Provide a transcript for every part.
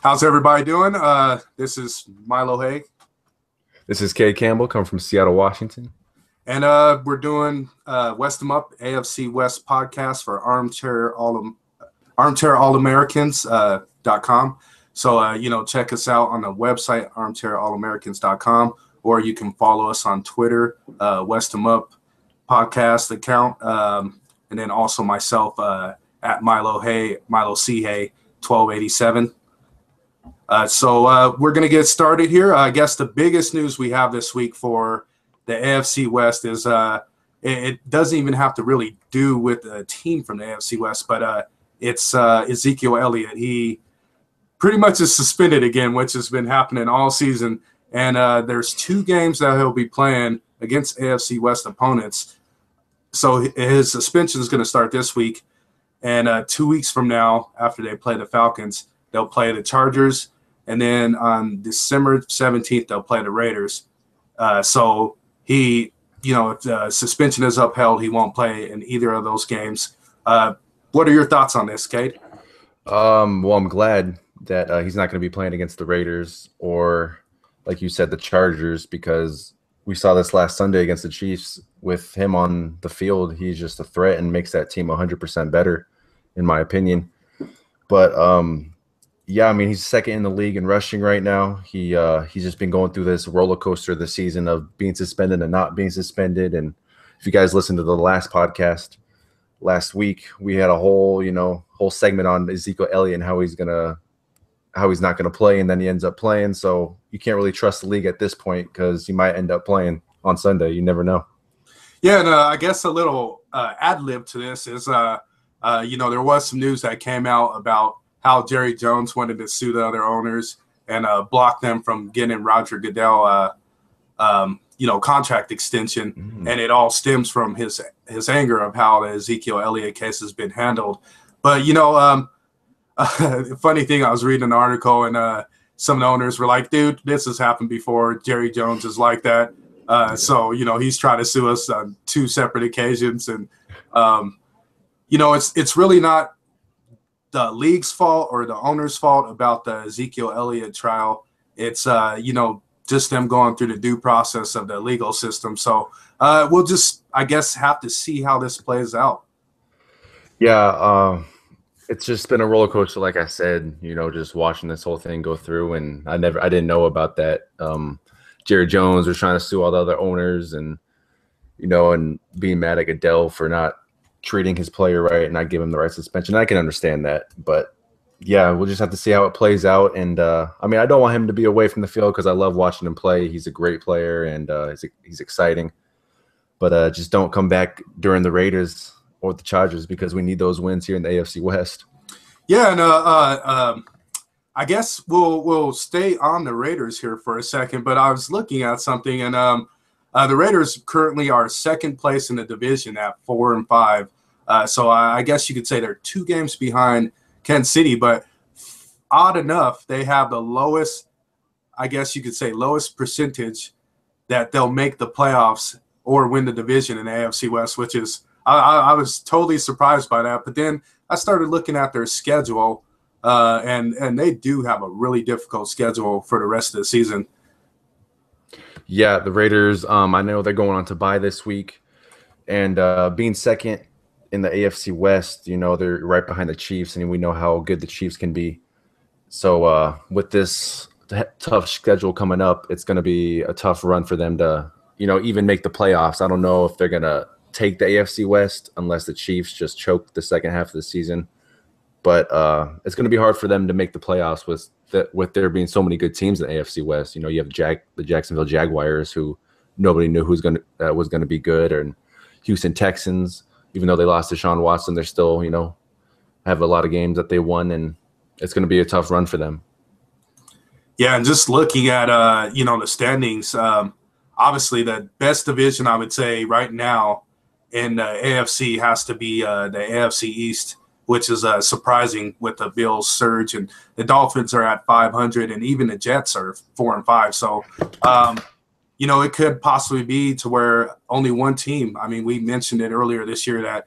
How's everybody doing? This is Milo Haig, This is Kay Campbell, come from Seattle, Washington. and we're doing West 'em Up AFC-West podcast for Armchair All Americans .com. So check us out on the website armchairallamericans.com, or you can follow us on Twitter, West 'em Up podcast account, and then also myself at Milo C Hay 1287. So we're going to get started here. I guess the biggest news we have this week for the AFC West is it doesn't even have to really do with a team from the AFC West, but it's Ezekiel Elliott. He pretty much is suspended again, which has been happening all season. And there's 2 games that he'll be playing against AFC West opponents. So his suspension is going to start this week. And 2 weeks from now, after they play the Falcons, they'll play the Chargers. And then on December 17th, they'll play the Raiders. So if the suspension is upheld, he won't play in either of those games. What are your thoughts on this, Kate? Well, I'm glad that he's not going to be playing against the Raiders or, like you said, the Chargers, because we saw this last Sunday against the Chiefs with him on the field. He's just a threat and makes that team 100% better, in my opinion. But yeah, I mean, he's second in the league in rushing right now. He's just been going through this roller coaster this season of being suspended and not being suspended. And if you guys listened to the last podcast last week, we had a whole segment on Ezekiel Elliott and how he's not gonna play, and then he ends up playing. So you can't really trust the league at this point because he might end up playing on Sunday. You never know. Yeah, and I guess a little ad lib to this is there was some news that came out about how Jerry Jones wanted to sue the other owners and block them from getting Roger Goodell, contract extension. Mm-hmm. And it all stems from his anger of how the Ezekiel Elliott case has been handled. But, funny thing, I was reading an article and some of the owners were like, dude, this has happened before. Jerry Jones is like that. So, he's trying to sue us on 2 separate occasions. And, it's really not the league's fault or the owner's fault about the Ezekiel Elliott trial. It's, just them going through the due process of the legal system. So we'll just, I guess, have to see how this plays out. Yeah, it's just been a roller coaster, like I said, just watching this whole thing go through. And I didn't know about that. Jerry Jones was trying to sue all the other owners and being mad at Goodell for not treating his player right and not giving him the right suspension. I can understand that, but yeah, we'll just have to see how it plays out. And I don't want him to be away from the field because I love watching him play. He's a great player and he's exciting, but just don't come back during the Raiders or the Chargers because we need those wins here in the AFC West. Yeah, and I guess we'll stay on the Raiders here for a second, but I was looking at something, and the Raiders currently are second place in the division at 4-5. So I guess you could say they're 2 games behind Kansas City, but odd enough, they have the lowest, I guess you could say, lowest percentage that they'll make the playoffs or win the division in the AFC West, which is I was totally surprised by that. But then I started looking at their schedule, and they do have a really difficult schedule for the rest of the season. Yeah, the Raiders, I know they're going on to bye this week, and being second in the AFC West, they're right behind the Chiefs, and we know how good the Chiefs can be. So with this tough schedule coming up, it's going to be a tough run for them to, even make the playoffs. I don't know if they're going to take the AFC West unless the Chiefs just choke the second half of the season. But it's going to be hard for them to make the playoffs with there being so many good teams in the AFC West. You have the Jacksonville Jaguars, who nobody knew was going to be good, and Houston Texans. Even though they lost to Deshaun Watson, they're still, have a lot of games that they won, and it's going to be a tough run for them. Yeah, and just looking at, the standings, obviously the best division I would say right now in the AFC has to be the AFC East, which is surprising with the Bills surge. And the Dolphins are at 500, and even the Jets are 4-5. So, it could possibly be to where only one team. I mean, we mentioned it earlier this year that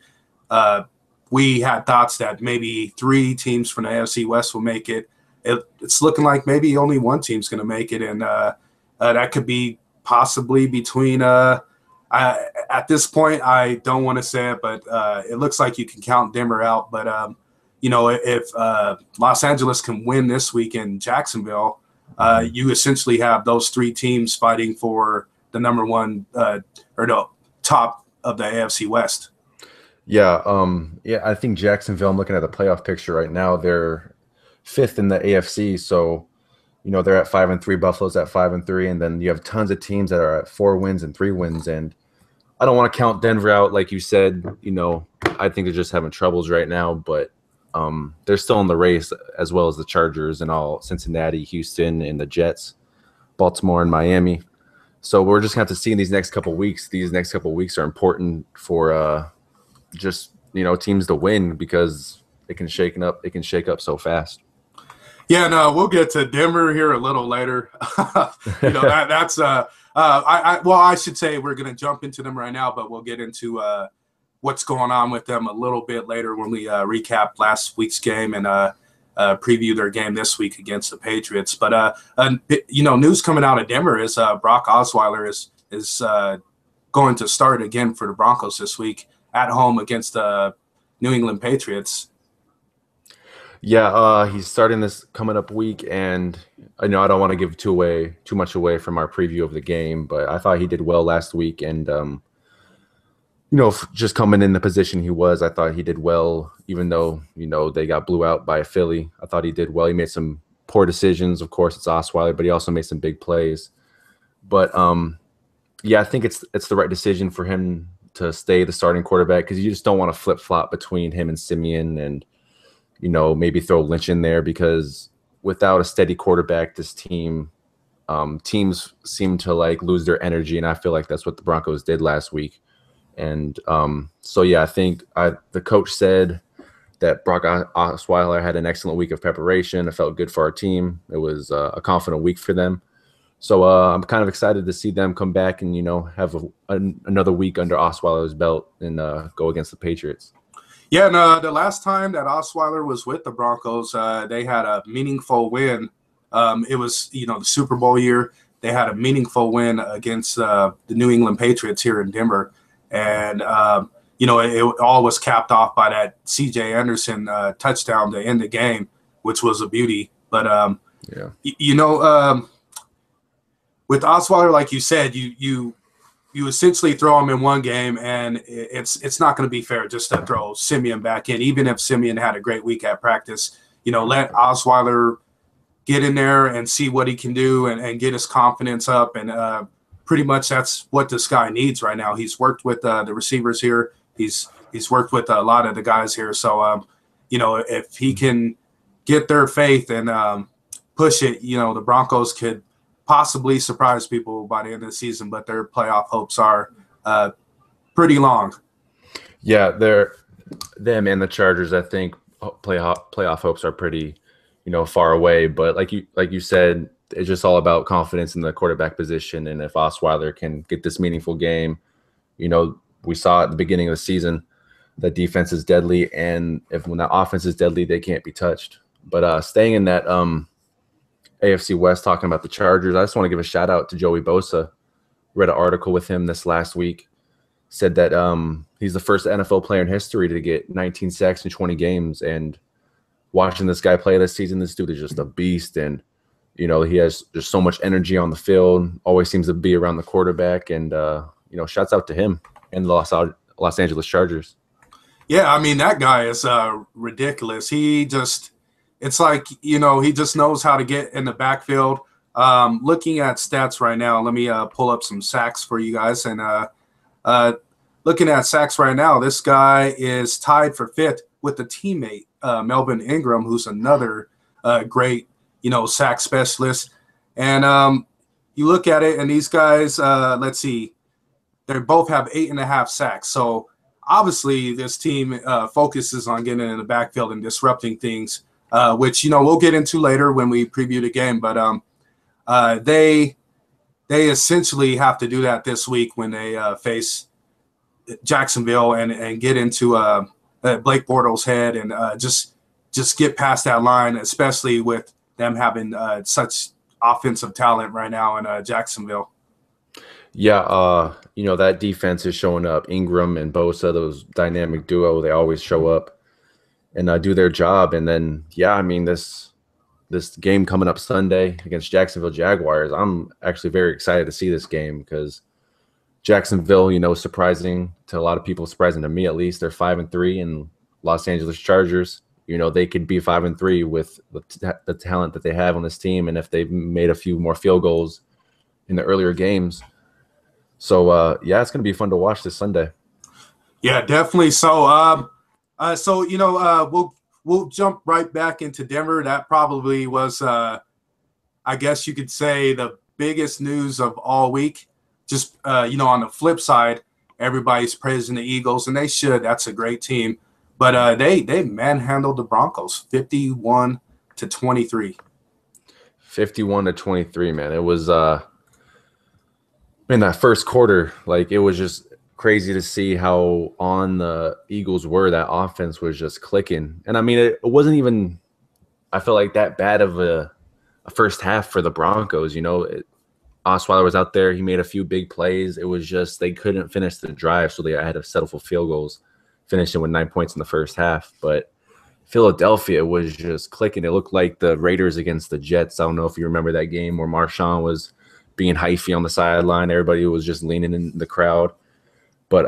we had thoughts that maybe 3 teams from the AFC West will make it. it's looking like maybe only one team's going to make it, and that could be possibly between. At this point, I don't want to say it, but it looks like you can count Denver out. But if Los Angeles can win this week in Jacksonville, you essentially have those three teams fighting for the number one or the top of the AFC West. Yeah, I think Jacksonville, I'm looking at the playoff picture right now. They're fifth in the AFC, so they're at 5-3. Buffalo's at 5-3, and then you have tons of teams that are at 4 wins and 3 wins. And I don't want to count Denver out, like you said. I think they're just having troubles right now, but they're still in the race, as well as the Chargers and all Cincinnati, Houston, and the Jets, Baltimore, and Miami. So we're just going to have to see in these next couple of weeks. These next couple of weeks are important for just teams to win, because it can shake up so fast. Yeah, no, we'll get to Denver here a little later. That's I should say we're going to jump into them right now, but we'll get into what's going on with them a little bit later when we recap last week's game and preview their game this week against the Patriots. But news coming out of Denver is Brock Osweiler is going to start again for the Broncos this week at home against the New England Patriots. Yeah, he's starting this coming up week, and I don't want to give too much away from our preview of the game, but I thought he did well last week, and just coming in the position he was, I thought he did well, even though they got blew out by Philly. I thought he did well. He made some poor decisions, of course. It's Osweiler, but he also made some big plays. But I think it's the right decision for him to stay the starting quarterback, because you just don't want to flip flop between him and Simeon, and maybe throw Lynch in there, because without a steady quarterback, this teams seem to lose their energy, and I feel like that's what the Broncos did last week. And I think the coach said that Brock Osweiler had an excellent week of preparation. It felt good for our team. It was a confident week for them. So I'm kind of excited to see them come back and have another week under Osweiler's belt and go against the Patriots. Yeah, no, the last time that Osweiler was with the Broncos, they had a meaningful win. It was, the Super Bowl year. They had a meaningful win against the New England Patriots here in Denver. And, it all was capped off by that C.J. Anderson touchdown to end the game, which was a beauty. But, with Osweiler, like you said, you essentially throw him in one game, and it's not going to be fair just to throw Simeon back in, even if Simeon had a great week at practice. Let Osweiler get in there and see what he can do and get his confidence up. And pretty much that's what this guy needs right now. He's worked with the receivers here. He's worked with a lot of the guys here. So, if he can get their faith and push it, the Broncos could possibly surprise people by the end of the season, but their playoff hopes are pretty long. Yeah, them and the Chargers, I think playoff hopes are pretty, far away. But like you said, it's just all about confidence in the quarterback position. And if Osweiler can get this meaningful game, we saw at the beginning of the season that defense is deadly, and when that offense is deadly, they can't be touched. But staying in that AFC West, talking about the Chargers, I just want to give a shout out to Joey Bosa. Read an article with him this last week. Said that he's the first NFL player in history to get 19 sacks in 20 games. And watching this guy play this season, this dude is just a beast. And, he has just so much energy on the field, always seems to be around the quarterback. And, shouts out to him and the Los Angeles Chargers. Yeah, I mean, that guy is ridiculous. It's like, he just knows how to get in the backfield. Looking at stats right now, let me pull up some sacks for you guys. And looking at sacks right now, this guy is tied for 5th with a teammate, Melvin Ingram, who's another great, sack specialist. And you look at it, and these guys, let's see, they both have 8.5 sacks. So obviously this team focuses on getting in the backfield and disrupting things. Which we'll get into later when we preview the game, but they essentially have to do that this week when they face Jacksonville and get into Blake Bortles' head and just get past that line, especially with them having such offensive talent right now in Jacksonville. Yeah, that defense is showing up. Ingram and Bosa, those dynamic duo, they always show up and do their job. And then, yeah, I mean, this game coming up Sunday against Jacksonville Jaguars, I'm actually very excited to see this game because Jacksonville, surprising to a lot of people, surprising to me at least, they're 5-3, and Los Angeles Chargers, they could be 5-3 with the talent that they have on this team, and if they've made a few more field goals in the earlier games. So yeah, it's going to be fun to watch this Sunday. Yeah, definitely. So we'll jump right back into Denver. That probably was, I guess you could say, the biggest news of all week. Just on the flip side, everybody's praising the Eagles, and they should. That's a great team. But they manhandled the Broncos 51-23. 51-23, man. It was in that first quarter, like, it was just crazy to see how on the Eagles were. That offense was just clicking. And I mean, it wasn't even, I feel like, that bad of a first half for the Broncos. Osweiler was out there. He made a few big plays. It was just they couldn't finish the drive, so they had to settle for field goals, finishing with 9 points in the first half. But Philadelphia was just clicking. It looked like the Raiders against the Jets. I don't know if you remember that game where Marshawn was being hyphy on the sideline. Everybody was just leaning in the crowd. But,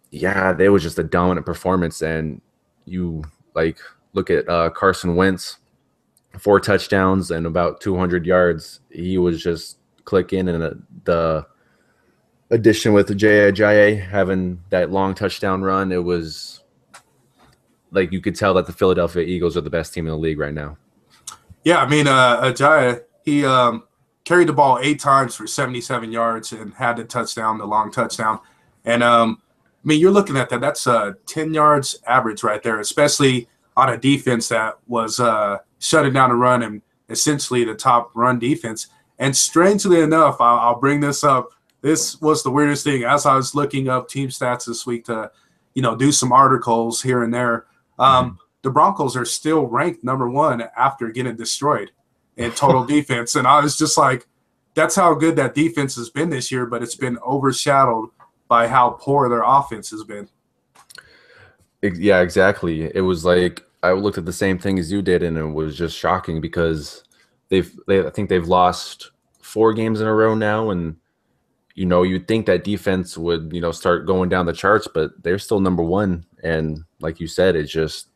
yeah, it was just a dominant performance. And you, look at Carson Wentz, 4 touchdowns and about 200 yards. He was just clicking, and the addition with Ajayi having that long touchdown run, it was like you could tell that the Philadelphia Eagles are the best team in the league right now. Yeah, I mean, Ajayi, he carried the ball 8 times for 77 yards and had the touchdown, the long touchdown. And, I mean, you're looking at that. That's 10 yards average right there, especially on a defense that was shutting down the run and essentially the top run defense. And strangely enough, I'll bring this up. This was the weirdest thing. As I was looking up team stats this week to, do some articles here and there, the Broncos are still ranked number 1 after getting destroyed in total defense. And I was just like, that's how good that defense has been this year, but it's been overshadowed by how poor their offense has been. Yeah, exactly. It was like I looked at the same thing as you did, and it was just shocking because I think they've lost 4 games in a row now, and you'd think that defense would start going down the charts, but they're still number 1. And like you said, it's just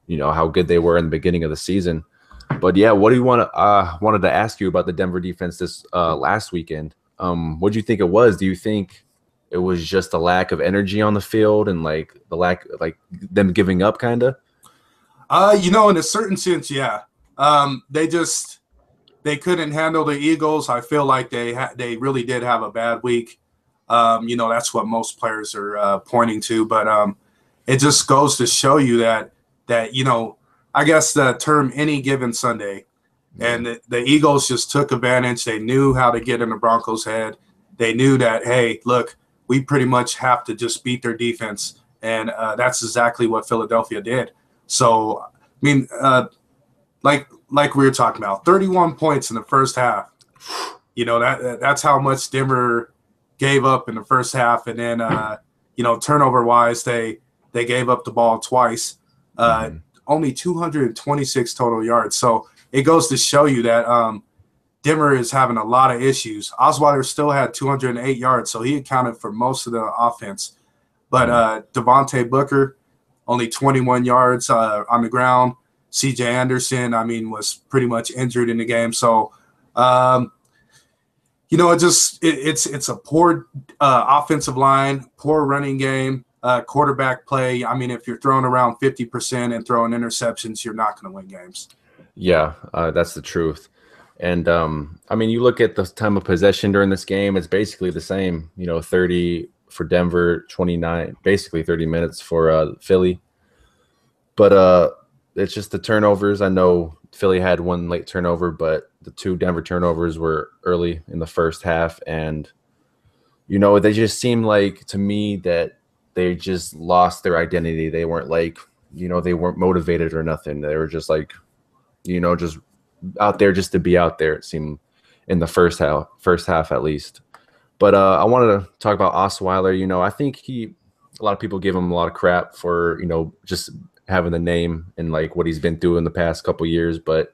how good they were in the beginning of the season. But yeah, what do you wanted to ask you about the Denver defense this last weekend? What do you think it was? Do you think it was just a lack of energy on the field and the lack, them giving up, kind of? In a certain sense, yeah. They couldn't handle the Eagles. I feel like they really did have a bad week. That's what most players are pointing to. But it just goes to show you that I guess the term any given Sunday, and the Eagles just took advantage. They knew how to get in the Broncos' head. They knew that, hey, look, we pretty much have to just beat their defense. And that's exactly what Philadelphia did. So, I mean, like we were talking about, 31 points in the first half. That's how much Denver gave up in the first half. And then, turnover-wise, they gave up the ball twice. Only 226 total yards. So it goes to show you that Denver is having a lot of issues. Osweiler still had 208 yards, so he accounted for most of the offense. But Devontae Booker, only 21 yards on the ground. C.J. Anderson, I mean, was pretty much injured in the game. So, it's a poor offensive line, poor running game, quarterback play. I mean, if you're throwing around 50% and throwing interceptions, you're not going to win games. Yeah, that's the truth. And, I mean, you look at the time of possession during this game, it's basically the same, 30 for Denver, 29, basically 30 minutes for Philly. But it's just the turnovers. I know Philly had 1 late turnover, but the 2 Denver turnovers were early in the first half. And, they just seemed like, to me, that they just lost their identity. They weren't they weren't motivated or nothing. They were just just out there just to be out there, it seemed, in the first half at least. But I wanted to talk about Osweiler. I think a lot of people give him a lot of crap for, just having the name and like what he's been through in the past couple years. But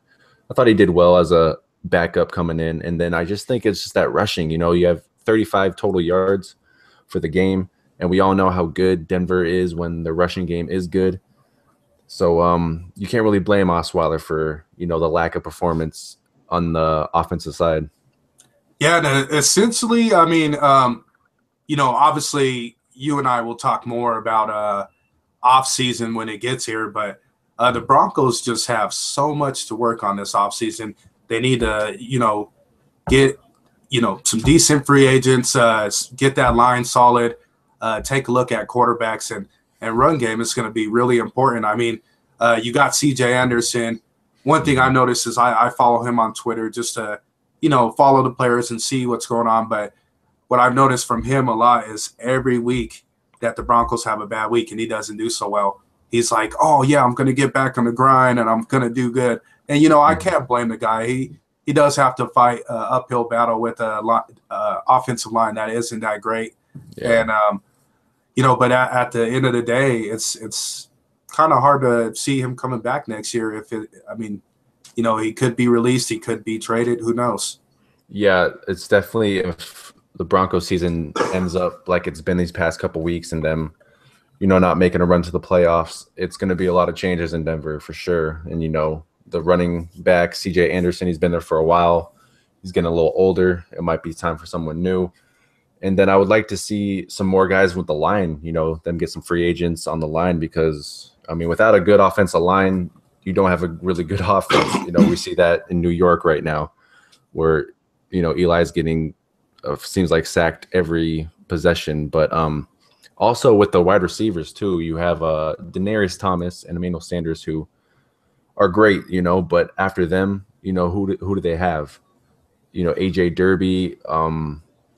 I thought he did well as a backup coming in. And then I just think it's just that rushing. You have 35 total yards for the game. And we all know how good Denver is when the rushing game is good. So you can't really blame Osweiler for, the lack of performance on the offensive side. Yeah, essentially, I mean, obviously you and I will talk more about off season when it gets here, but the Broncos just have so much to work on this off season. They need to, get, some decent free agents, get that line solid, take a look at quarterbacks and run game is going to be really important. I mean, you got CJ Anderson. One thing I noticed is I follow him on Twitter just to, follow the players and see what's going on. But what I've noticed from him a lot is every week that the Broncos have a bad week and he doesn't do so well, he's like, oh, yeah, I'm going to get back on the grind and I'm going to do good. And, I can't blame the guy. He does have to fight an uphill battle with an offensive line that isn't that great. Yeah. And, but at the end of the day, it's kind of hard to see him coming back next year. He could be released. He could be traded. Who knows? Yeah, it's definitely, if the Broncos season ends up like it's been these past couple weeks and them, not making a run to the playoffs, it's going to be a lot of changes in Denver for sure. And, the running back, CJ Anderson, he's been there for a while. He's getting a little older. It might be time for someone new. And then I would like to see some more guys with the line, them get some free agents on the line because, without a good offensive line, you don't have a really good offense. We see that in New York right now where, Eli's getting seems like sacked every possession. But also with the wide receivers too, you have Denarius Thomas and Emmanuel Sanders who are great, but after them, who do they have? AJ Derby,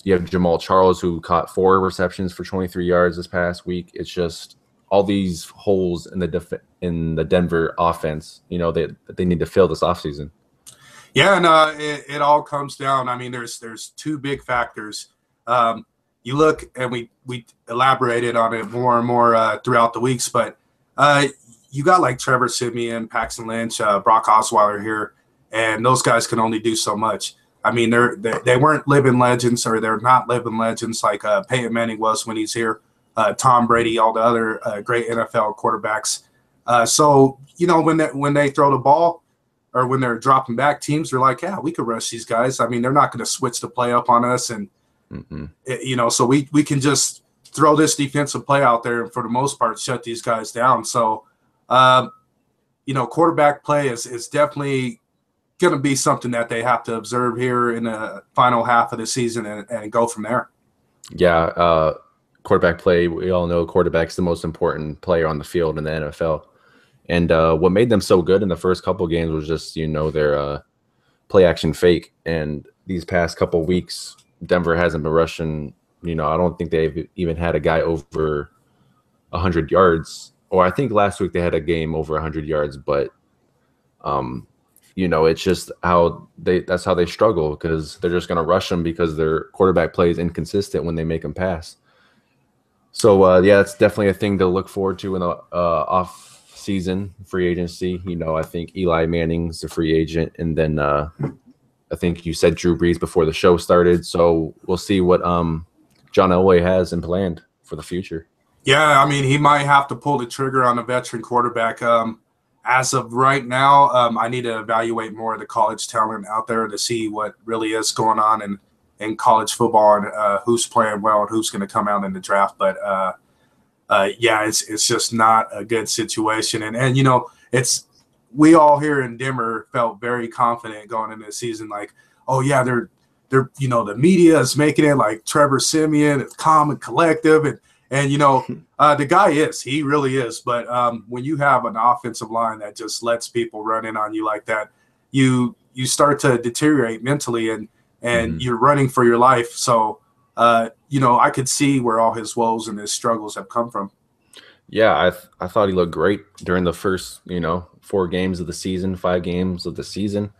you have Jamal Charles who caught 4 receptions for 23 yards this past week. It's just all these holes in the Denver offense, that they need to fill this offseason. Yeah, and it all comes down. There's 2 big factors. You look, and we elaborated on it more and more throughout the weeks, but you got like Trevor Siemian, Paxton Lynch, Brock Osweiler here, and those guys can only do so much. They weren't living legends, or they're not living legends like Peyton Manning was when he's here, Tom Brady, all the other great NFL quarterbacks. So when they throw the ball or when they're dropping back, teams are like, yeah, we could rush these guys. They're not going to switch the play up on us, and so we can just throw this defensive play out there and for the most part shut these guys down. So quarterback play is definitely going to be something that they have to observe here in the final half of the season and go from there. Yeah, quarterback play, we all know quarterback's the most important player on the field in the NFL. And what made them so good in the first couple of games was just, their play action fake. And these past couple of weeks, Denver hasn't been rushing. I don't think they've even had a guy over 100 yards. Or I think last week they had a game over 100 yards. But, it's just that's how they struggle because they're just going to rush them because their quarterback play is inconsistent when they make them pass. So, it's definitely a thing to look forward to in the off-season free agency. I think Eli Manning's the free agent, and then I think you said Drew Brees before the show started. So we'll see what John Elway has in planned for the future. Yeah, he might have to pull the trigger on a veteran quarterback. As of right now, I need to evaluate more of the college talent out there to see what really is going on in college football and who's playing well and who's going to come out in the draft. But it's just not a good situation. And we all here in Denver felt very confident going into the season. Like, oh yeah, they're the media is making it like Trevor Siemian is calm and collective, and the guy he really is. But when you have an offensive line that just lets people run in on you like that, you start to deteriorate mentally, and you're running for your life. So, I could see where all his woes and his struggles have come from. Yeah, I thought he looked great during the first, 4 games of the season, 5 games of the season.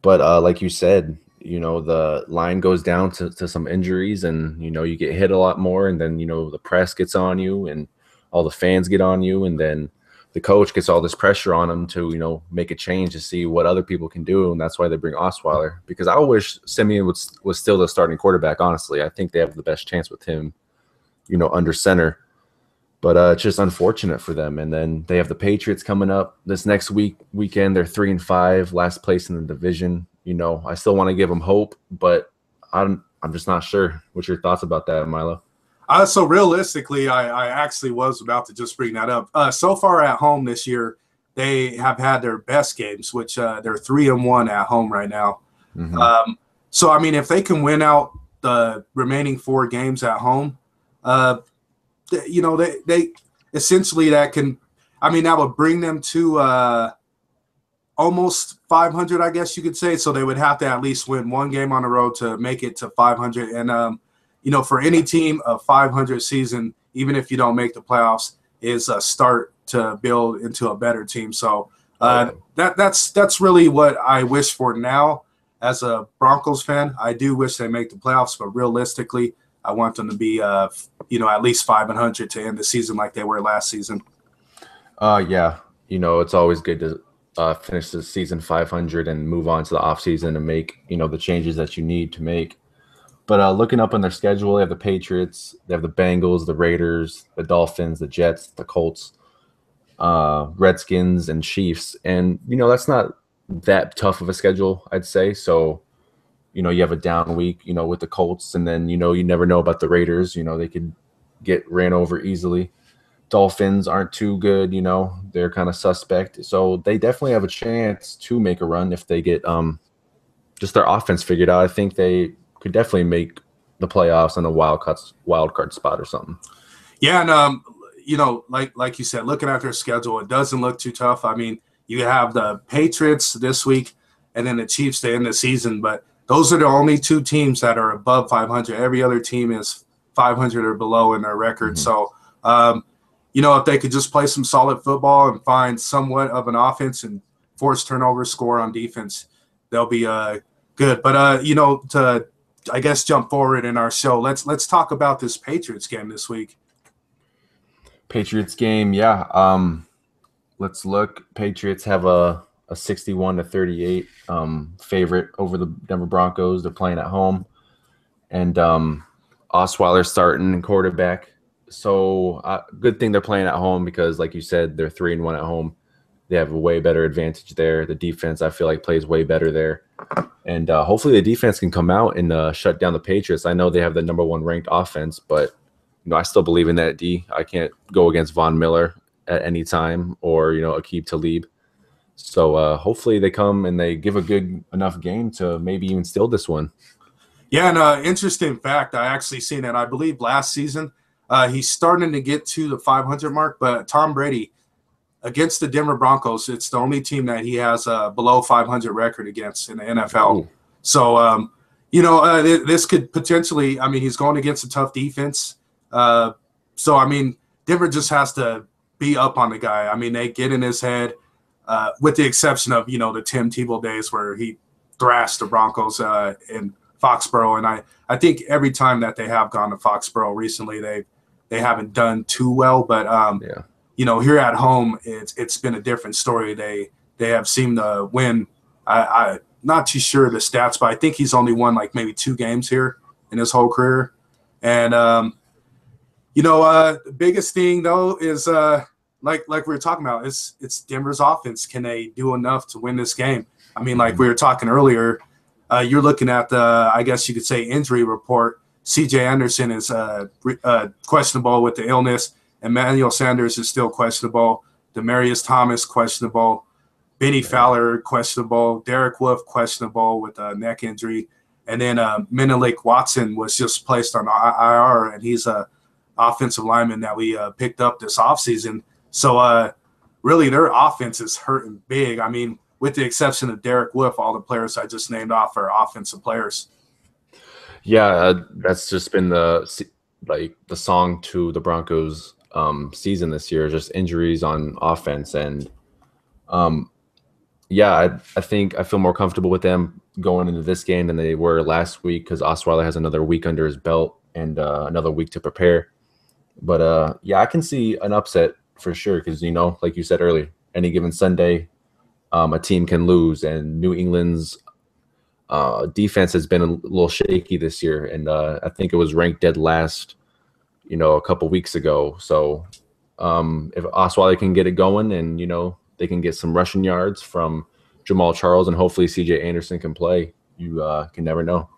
But like you said, the line goes down to some injuries, and you get hit a lot more, and then the press gets on you, and all the fans get on you, and then the coach gets all this pressure on him to make a change to see what other people can do, and that's why they bring Osweiler. Because I wish Simeon was still the starting quarterback. Honestly, I think they have the best chance with him, under center. But it's just unfortunate for them. And then they have the Patriots coming up this next weekend. They're 3-5, last place in the division. I still want to give them hope, but I'm just not sure. What's your thoughts about that, Milo? So realistically, I actually was about to just bring that up. So far at home this year, they have had their best games, which they're 3-1 at home right now. Mm-hmm. So I mean, if they can win out the remaining 4 games at home, they essentially that would bring them to almost 500, I guess you could say. So they would have to at least win 1 game on the road to make it to 500. And for any team, a 500 season, even if you don't make the playoffs, is a start to build into a better team. So that's really what I wish for now. As a Broncos fan, I do wish they make the playoffs, but realistically, I want them to be, at least 500 to end the season like they were last season. Yeah. It's always good to finish the season 500 and move on to the offseason and make, the changes that you need to make. But looking up on their schedule, they have the Patriots, they have the Bengals, the Raiders, the Dolphins, the Jets, the Colts, Redskins, and Chiefs. And, that's not that tough of a schedule, I'd say. So, you have a down week, with the Colts, and then, you never know about the Raiders. They could get ran over easily. Dolphins aren't too good, they're kind of suspect. So they definitely have a chance to make a run if they get just their offense figured out. I think they could definitely make the playoffs on a wild card spot or something. Yeah, and like you said, looking at their schedule, it doesn't look too tough. I mean, you have the Patriots this week and then the Chiefs to end the season, but those are the only 2 teams that are above 500. Every other team is 500 or below in their record. Mm-hmm. So, if they could just play some solid football and find somewhat of an offense and force turnovers, score on defense, they'll be good. But, to, I guess, jump forward in our show, let's talk about this Patriots game this week. Patriots game, yeah. Let's look. Patriots have a 61-38 favorite over the Denver Broncos. They're playing at home, and Osweiler starting in quarterback. So good thing they're playing at home because, like you said, they're 3-1 at home. They have a way better advantage there. The defense, I feel like, plays way better there, and hopefully the defense can come out and shut down the Patriots. I know they have the number 1 ranked offense, but I still believe in that D. I can't go against Von Miller at any time, or Aqib Talib. So hopefully they come and they give a good enough game to maybe even steal this one. Yeah, and interesting fact, I actually seen it. I believe last season he's starting to get to the 500 mark, but Tom Brady against the Denver Broncos, it's the only team that he has a below 500 record against in the NFL. Ooh. So this could potentially. I mean, he's going against a tough defense. So I mean, Denver just has to be up on the guy. I mean, they get in his head. With the exception of, the Tim Tebow days where he thrashed the Broncos in Foxborough. And I think every time that they have gone to Foxborough recently, they haven't done too well. But, here at home, it's been a different story. They have seemed to win. I'm not too sure of the stats, but I think he's only won like maybe 2 games here in his whole career. And, the biggest thing, though, is like we were talking about, it's Denver's offense. Can they do enough to win this game? I mean, like we were talking earlier, you're looking at the, I guess you could say, injury report. C.J. Anderson is questionable with the illness. Emmanuel Sanders is still questionable. Demaryius Thomas questionable. Benny Fowler questionable. Derek Wolfe questionable with a neck injury. And then Menelik Watson was just placed on IR, and he's a offensive lineman that we picked up this offseason. So really their offense is hurting big. I mean, with the exception of Derek Wolfe, all the players I just named off are offensive players. Yeah, that's just been the song to the Broncos season this year, just injuries on offense. And Yeah, I think I feel more comfortable with them going into this game than they were last week because Osweiler has another week under his belt and another week to prepare. But yeah, I can see an upset for sure because like you said earlier, any given Sunday, a team can lose, and New England's defense has been a little shaky this year, and I think it was ranked dead last, a couple weeks ago. So if Osweiler can get it going, and they can get some rushing yards from Jamal Charles, and hopefully C.J. Anderson can play, you can never know.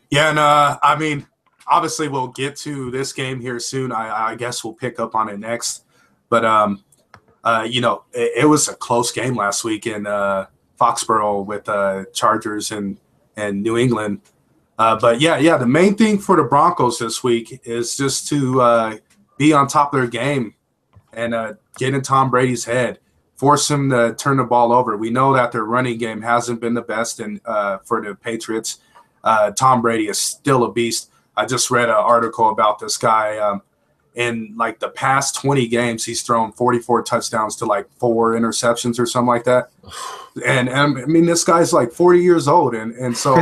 Yeah, and I mean, obviously we'll get to this game here soon. I guess we'll pick up on it next. But it was a close game last week in Foxborough with Chargers and New England. But yeah, the main thing for the Broncos this week is just to be on top of their game and get in Tom Brady's head, force him to turn the ball over. We know that their running game hasn't been the best for the Patriots. Tom Brady is still a beast. I just read an article about this guy. In like the past 20 games, he's thrown 44 touchdowns to like 4 interceptions or something like that. And I mean, this guy's like 40 years old. And so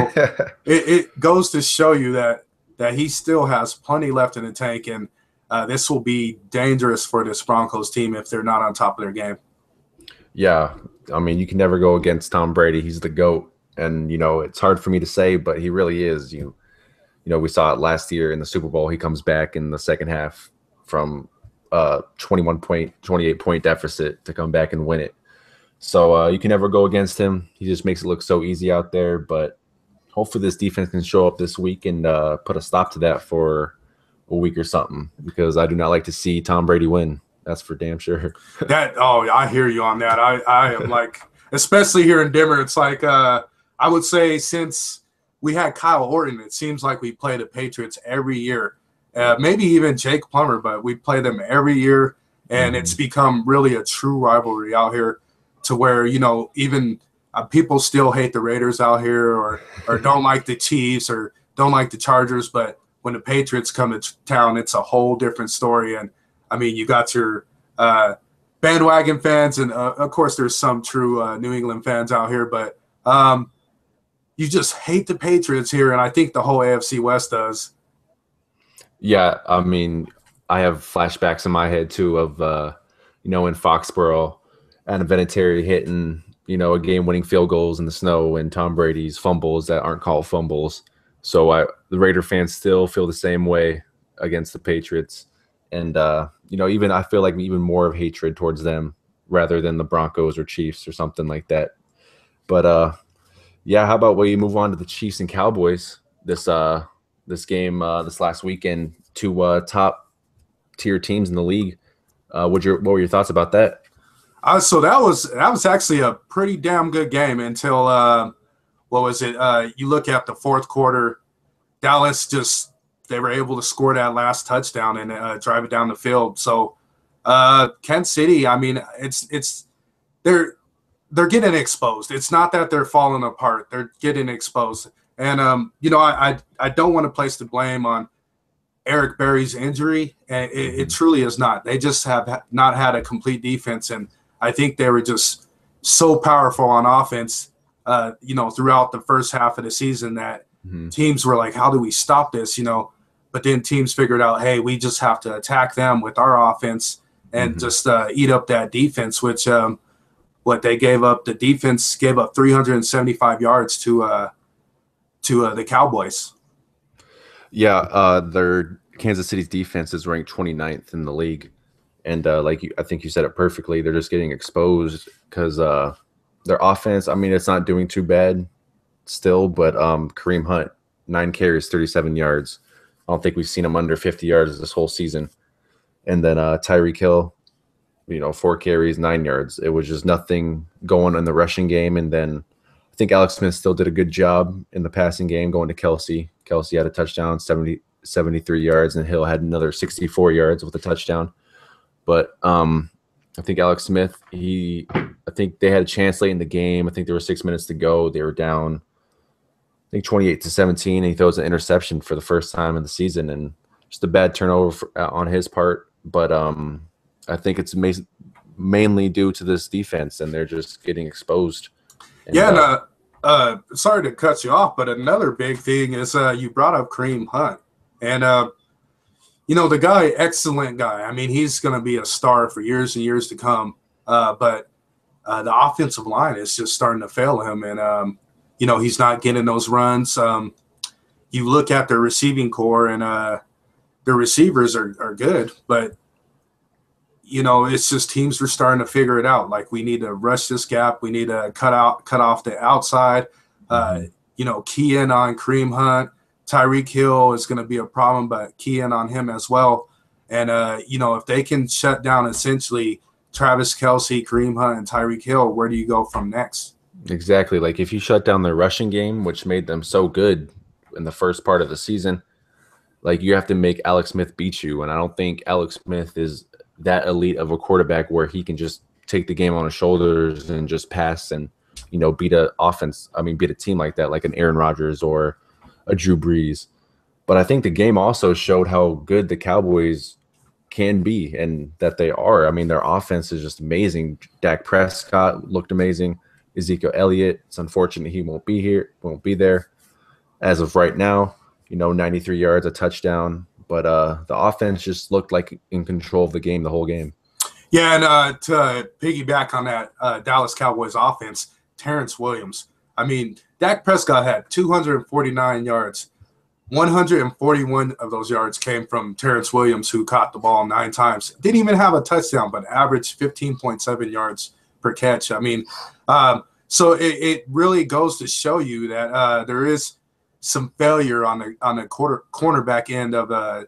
it goes to show you that he still has plenty left in the tank. And this will be dangerous for this Broncos team if they're not on top of their game. Yeah. I mean, you can never go against Tom Brady. He's the GOAT. And, it's hard for me to say, but he really is. We saw it last year in the Super Bowl. He comes back in the second half from 28-point deficit to come back and win it. So you can never go against him. He just makes it look so easy out there. But hopefully this defense can show up this week and put a stop to that for a week or something, because I do not like to see Tom Brady win. That's for damn sure. I hear you on that. I am like, especially here in Denver, it's like I would say since we had Kyle Orton, it seems like we play the Patriots every year. Maybe even Jake Plummer, but we play them every year, and it's become really a true rivalry out here to where, even people still hate the Raiders out here or don't like the Chiefs or don't like the Chargers, but when the Patriots come to town, it's a whole different story. And, I mean, you got your bandwagon fans, and, of course, there's some true New England fans out here, but you just hate the Patriots here, and I think the whole AFC West does. Yeah, I mean, I have flashbacks in my head too of in Foxborough, and Vinatieri hitting a game-winning field goals in the snow, and Tom Brady's fumbles that aren't called fumbles. So the Raider fans still feel the same way against the Patriots, and even I feel like even more of hatred towards them rather than the Broncos or Chiefs or something like that. But yeah, how about we move on to the Chiefs and Cowboys this game this last weekend, two top tier teams in the league. What were your thoughts about that? So that was actually a pretty damn good game until what was it? You look at the fourth quarter, Dallas they were able to score that last touchdown and drive it down the field. So Kansas City, I mean, they're getting exposed. It's not that they're falling apart; they're getting exposed. And I don't want to place the blame on Eric Berry's injury, and it truly is not. They just have not had a complete defense, and I think they were just so powerful on offense, throughout the first half of the season that teams were like, how do we stop this, But then teams figured out, hey, we just have to attack them with our offense and just eat up that defense, which they gave up. The defense gave up 375 yards to the Cowboys. Yeah, their Kansas City's defense is ranked 29th in the league. And I think you said it perfectly. They're just getting exposed because their offense, I mean, it's not doing too bad still, but Kareem Hunt, 9 carries, 37 yards. I don't think we've seen him under 50 yards this whole season. And then Tyreek Hill, 4 carries, 9 yards. It was just nothing going in the rushing game. And then I think Alex Smith still did a good job in the passing game going to Kelsey. Kelsey had a touchdown, 73 yards, and Hill had another 64 yards with a touchdown. But I think Alex Smith, I think they had a chance late in the game. I think there were 6 minutes to go. They were down, I think 28-17, and he throws an interception for the first time in the season, and just a bad turnover on his part. But I think it's mainly due to this defense, and they're just getting exposed. And, Yeah, and sorry to cut you off, but another big thing is you brought up Kareem Hunt. And, the guy, excellent guy. I mean, he's going to be a star for years and years to come. But the offensive line is just starting to fail him. And, he's not getting those runs. You look at their receiving core, and the receivers are good, but it's just teams are starting to figure it out. Like, we need to rush this gap. We need to cut off the outside. Key in on Kareem Hunt. Tyreek Hill is going to be a problem, but key in on him as well. And if they can shut down essentially Travis Kelce, Kareem Hunt, and Tyreek Hill, where do you go from next? Exactly. Like, if you shut down their rushing game, which made them so good in the first part of the season, like, you have to make Alex Smith beat you. And I don't think Alex Smith is that elite of a quarterback where he can just take the game on his shoulders and just pass and, beat a team like that, like an Aaron Rodgers or a Drew Brees. But I think the game also showed how good the Cowboys can be and that they are. I mean, their offense is just amazing. Dak Prescott looked amazing. Ezekiel Elliott, it's unfortunate he won't be there as of right now. 93 yards, a touchdown. But the offense just looked like in control of the game the whole game. Yeah, and to piggyback on that Dallas Cowboys offense, Terrence Williams. I mean, Dak Prescott had 249 yards. 141 of those yards came from Terrence Williams, who caught the ball 9 times. Didn't even have a touchdown, but averaged 15.7 yards per catch. I mean, so it really goes to show you that there is some failure on the cornerback end of the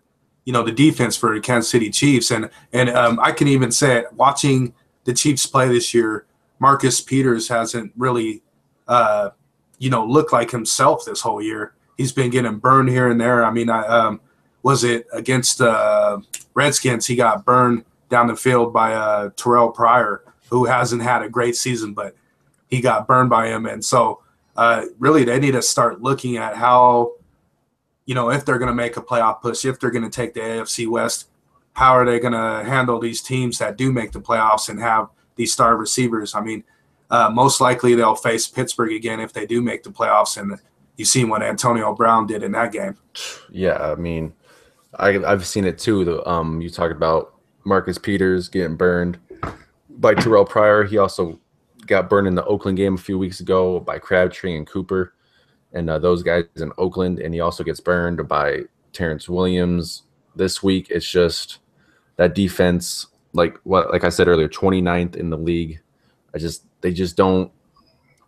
defense for the Kansas City Chiefs, and I can even say it, watching the Chiefs play this year, Marcus Peters hasn't really looked like himself this whole year. He's been getting burned here and there. I mean, was it against Redskins? He got burned down the field by Terrell Pryor, who hasn't had a great season, but he got burned by him. And so really they need to start looking at how, if they're going to make a playoff push, if they're going to take the AFC-West, how are they going to handle these teams that do make the playoffs and have these star receivers? I mean, most likely they'll face Pittsburgh again if they do make the playoffs, and you see what Antonio Brown did in that game. Yeah, I mean, I've seen it too. You talked about Marcus Peters getting burned by Terrell Pryor. He also got burned in the Oakland game a few weeks ago by Crabtree and Cooper, and those guys in Oakland. And he also gets burned by Terrence Williams this week. It's just that defense, like I said earlier, 29th in the league. They just don't.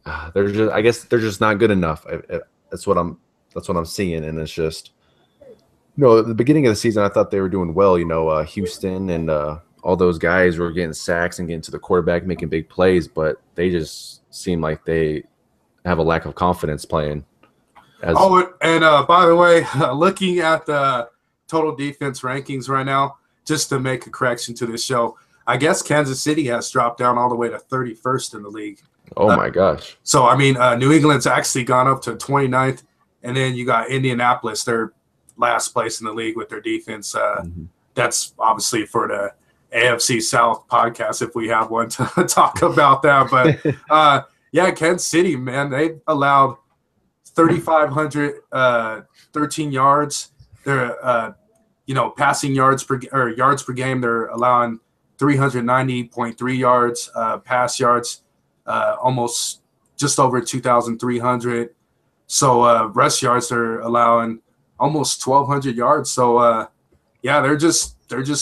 I guess they're just not good enough. That's what I'm seeing, and it's just, at the beginning of the season, I thought they were doing well. Houston and all those guys were getting sacks and getting to the quarterback, making big plays, but they just seem like they have a lack of confidence playing. And by the way, looking at the total defense rankings right now, just to make a correction to this show, I guess Kansas City has dropped down all the way to 31st in the league. Oh, my gosh. So, I mean, New England's actually gone up to 29th, and then you got Indianapolis. They're last place in the league with their defense. That's obviously for the AFC South podcast if we have one to talk about that. But, yeah, Kansas City, man, they allowed 3,513 yards. They're, passing yards per game. They're allowing 390.3 yards, pass yards. Almost just over 2,300. So rush yards, they're allowing almost 1,200 yards. So yeah, they're just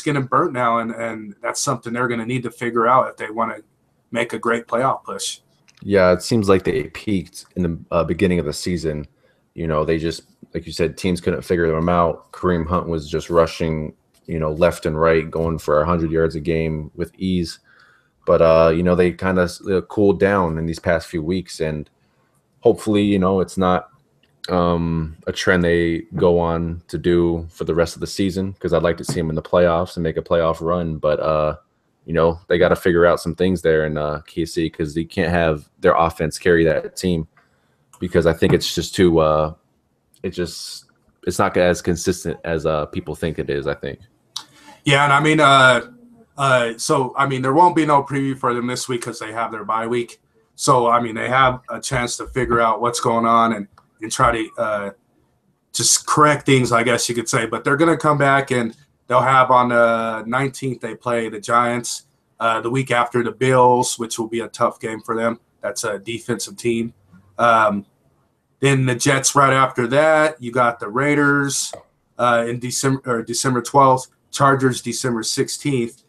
getting burnt now, and that's something they're going to need to figure out if they want to make a great playoff push. Yeah, it seems like they peaked in the beginning of the season. They just, like you said, teams couldn't figure them out. Kareem Hunt was just rushing, left and right, going for 100 yards a game with ease. But, they kind of cooled down in these past few weeks, and hopefully, it's not a trend they go on to do for the rest of the season, because I'd like to see them in the playoffs and make a playoff run. But, they got to figure out some things there in KC, because they can't have their offense carry that team, because I think it's just too it's not as consistent as people think it is, I think. Yeah, and I mean, So, I mean, there won't be no preview for them this week because they have their bye week. So, I mean, they have a chance to figure out what's going on and try to just correct things, I guess you could say. But they're going to come back, and they'll have on the 19th, they play the Giants. The week after, the Bills, which will be a tough game for them. That's a defensive team. Then the Jets right after that. You got the Raiders in December 12th, Chargers December 16th,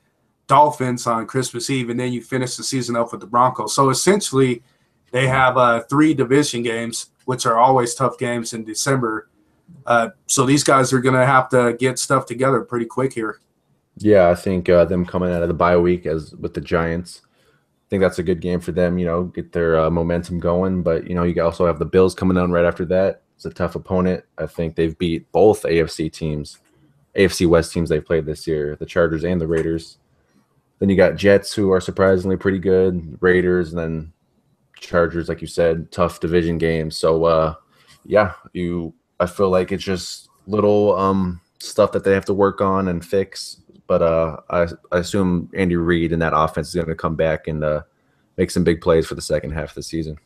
Dolphins on Christmas Eve, and then you finish the season up with the Broncos. So essentially, they have 3 division games, which are always tough games in December. So these guys are going to have to get stuff together pretty quick here. Yeah, I think them coming out of the bye week as with the Giants, I think that's a good game for them. Get their momentum going. But you also have the Bills coming on right after that. It's a tough opponent. I think they've beat both AFC West teams they've played this year, the Chargers and the Raiders. Then you got Jets, who are surprisingly pretty good, Raiders, and then Chargers, like you said, tough division games. So, I feel like it's just little stuff that they have to work on and fix. But I assume Andy Reid and that offense is going to come back and make some big plays for the second half of the season.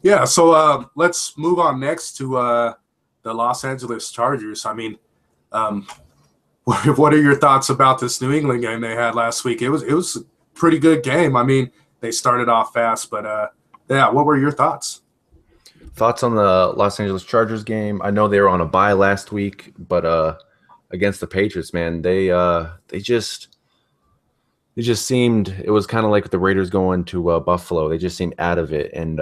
Yeah, so let's move on next to the Los Angeles Chargers. I mean, what are your thoughts about this New England game they had last week? It was a pretty good game. I mean, they started off fast, but what were your thoughts? Thoughts on the Los Angeles Chargers game? I know they were on a bye last week, but against the Patriots, man, they just seemed, it was kind of like the Raiders going to Buffalo. They just seemed out of it, and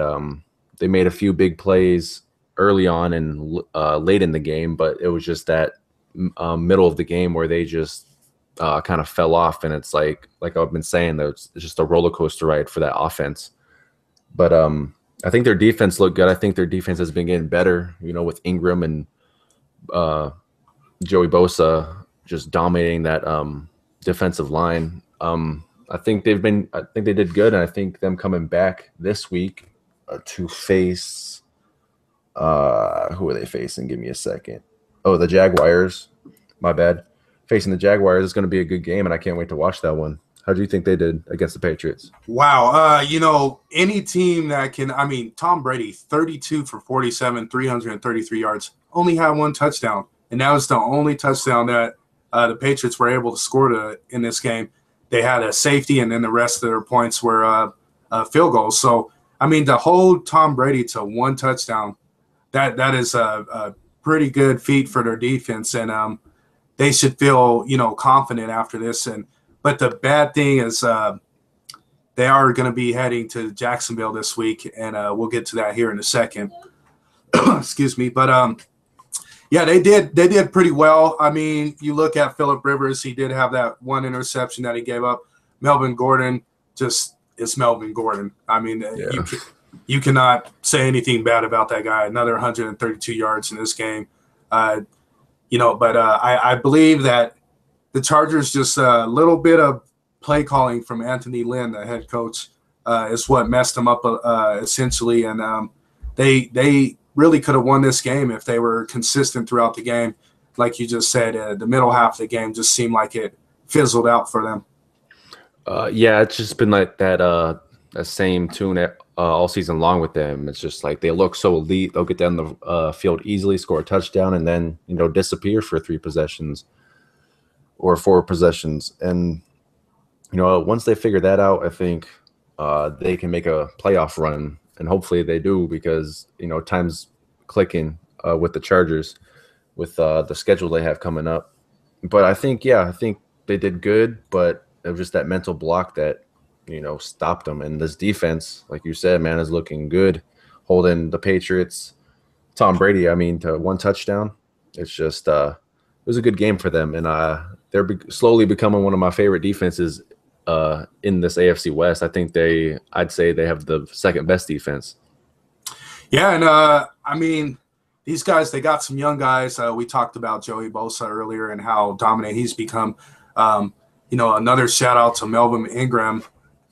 they made a few big plays early on and late in the game, but it was just that middle of the game where they just kind of fell off, and it's like I've been saying, it's just a roller coaster ride for that offense. But I think their defense looked good. I think their defense has been getting better, with Ingram and Joey Bosa just dominating that defensive line. I think they did good, and I think them coming back this week to face who are they facing? Give me a second. Oh, the Jaguars. My bad. Facing the Jaguars is going to be a good game, and I can't wait to watch that one. How do you think they did against the Patriots? Wow. Any team that can – I mean, Tom Brady, 32 for 47, 333 yards, only had 1 touchdown. And that was the only touchdown that the Patriots were able to score in this game. They had a safety, and then the rest of their points were field goals. So, I mean, to hold Tom Brady to 1 touchdown, that is a pretty good feat for their defense. And they should feel, confident after this. But the bad thing is they are going to be heading to Jacksonville this week, and we'll get to that here in a second. Excuse me. But, yeah, they did pretty well. I mean, you look at Phillip Rivers, he did have that 1 interception that he gave up. Melvin Gordon, it's Melvin Gordon. I mean, you cannot say anything bad about that guy. Another 132 yards in this game. But I believe that the Chargers, just a little bit of play calling from Anthony Lynn, the head coach, is what messed them up essentially. And they really could have won this game if they were consistent throughout the game. Like you just said, the middle half of the game just seemed like it fizzled out for them. It's just been like that same tune all season long with them. It's just like they look so elite. They'll get down the field easily, score a touchdown, and then disappear for 3 possessions or 4 possessions. And once they figure that out, I think they can make a playoff run. And hopefully they do, because time's clicking with the Chargers with the schedule they have coming up. But I think they did good, but it was just that mental block that stopped them. And this defense, like you said, man, is looking good, holding the Patriots. Tom Brady, I mean, to 1 touchdown. It's just it was a good game for them, and they're slowly becoming one of my favorite defenses in this AFC West. I think I'd say they have the second best defense. Yeah, and I mean, these guys, they got some young guys. We talked about Joey Bosa earlier and how dominant he's become. Another shout out to Melvin Ingram.